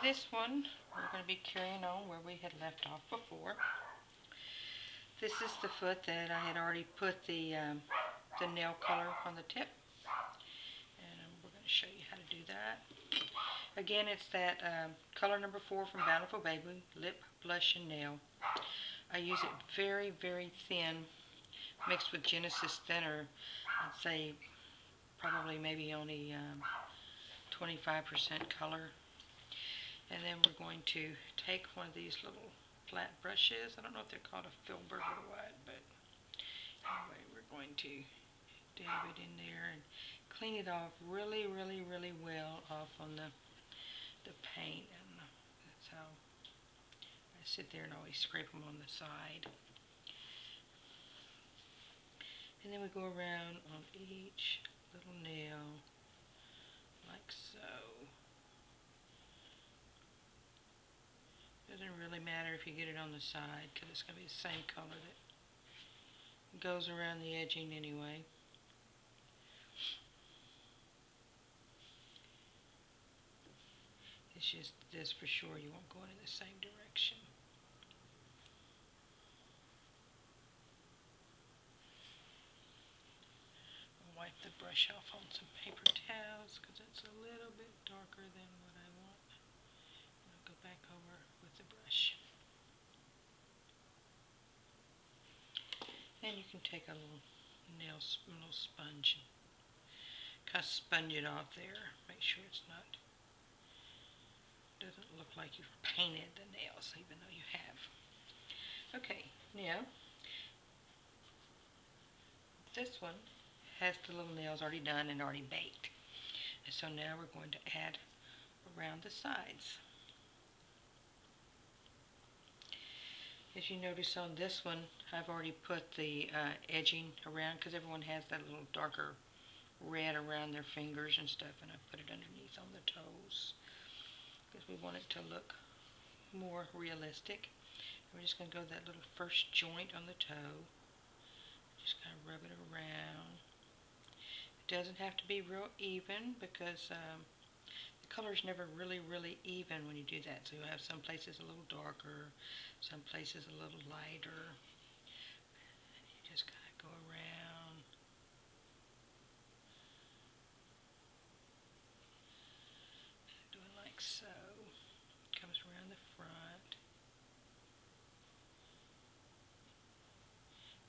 this one, we're going to be carrying on where we had left off before. This is the foot that I had already put the nail color on the tip. And we're going to show you how to do that. Again, it's that color number 4 from Bountiful Baby, Lip, Blush, and Nail. I use it very, very thin, mixed with Genesis thinner. I'd say probably maybe only 25% color. And then we're going to take one of these little flat brushes. I don't know if they're called a filbert or what, but anyway, we're going to dab it in there and clean it off really, really, really well off on the paint. And that's how I sit there and always scrape them on the side. And then we go around on each little nail like so. Doesn't really matter if you get it on the side because it's going to be the same color that goes around the edging anyway. It's just this for sure, you won't go in the same direction. I'll wipe the brush off on some paper towels because it's a little bit darker than what I want. I'll go back over with the brush. And you can take a little sponge and kind of sponge it off there. Make sure it's not, doesn't look like you've painted the nails even though you have. Okay, now this one has the little nails already done and already baked. And so now we're going to add around the sides. As you notice on this one, I've already put the edging around because everyone has that little darker red around their fingers and stuff, and I put it underneath on the toes because we want it to look more realistic. We're just going to go to that little first joint on the toe. Just kind of rub it around. It doesn't have to be real even because the color's never really, really even when you do that. So you'll have some places a little darker, some places a little lighter. And you just kind of go around. Doing like so. Comes around the front.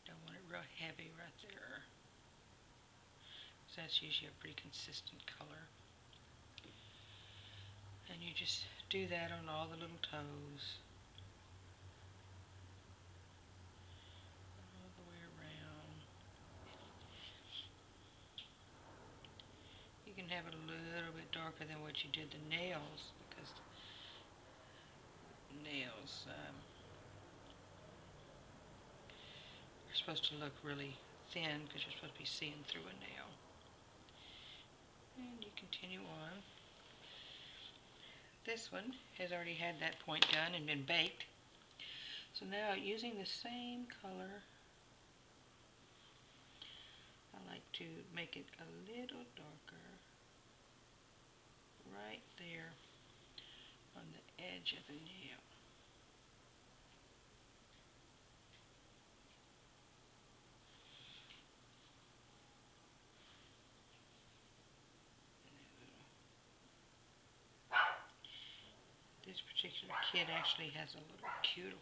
Don't want it real heavy right there. So that's usually a pretty consistent color. And you just do that on all the little toes. All the way around. You can have it a little bit darker than what you did the nails because nails are supposed to look really thin because you're supposed to be seeing through a nail. And you continue on. This one has already had that point done and been baked. So now using the same color, I like to make it a little darker right there on the edge of the nail. This particular kid actually has a little cuticle.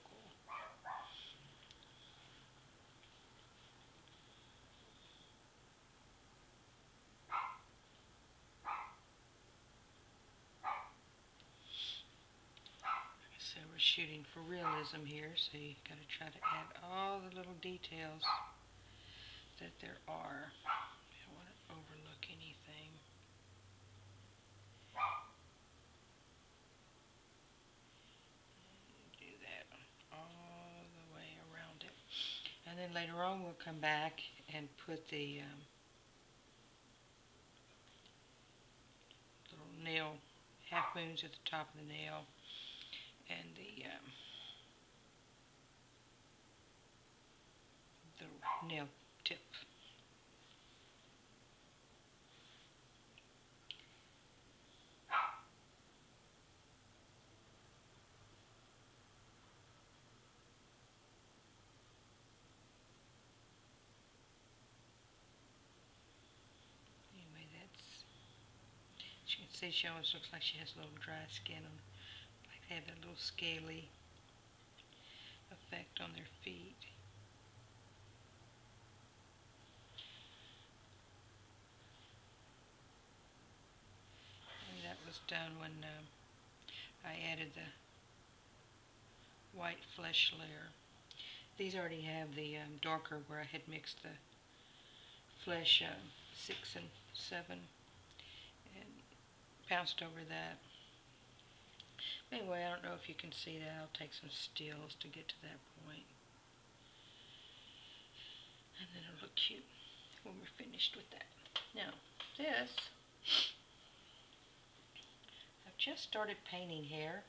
So we're shooting for realism here, so you got to try to add all the little details that there are. You don't want to overlook anything. And do that all the way around it. And then later on we'll come back and put the little nail half moons at the top of the nail and the nail tip. See, she almost looks like she has a little dry skin on, like they have that little scaly effect on their feet. And that was done when I added the white flesh layer. These already have the darker where I had mixed the flesh 6 and 7 and pounced over that. Anyway, I don't know if you can see that. I'll take some stills to get to that point. And then it'll look cute when we're finished with that. Now, this, I've just started painting hair.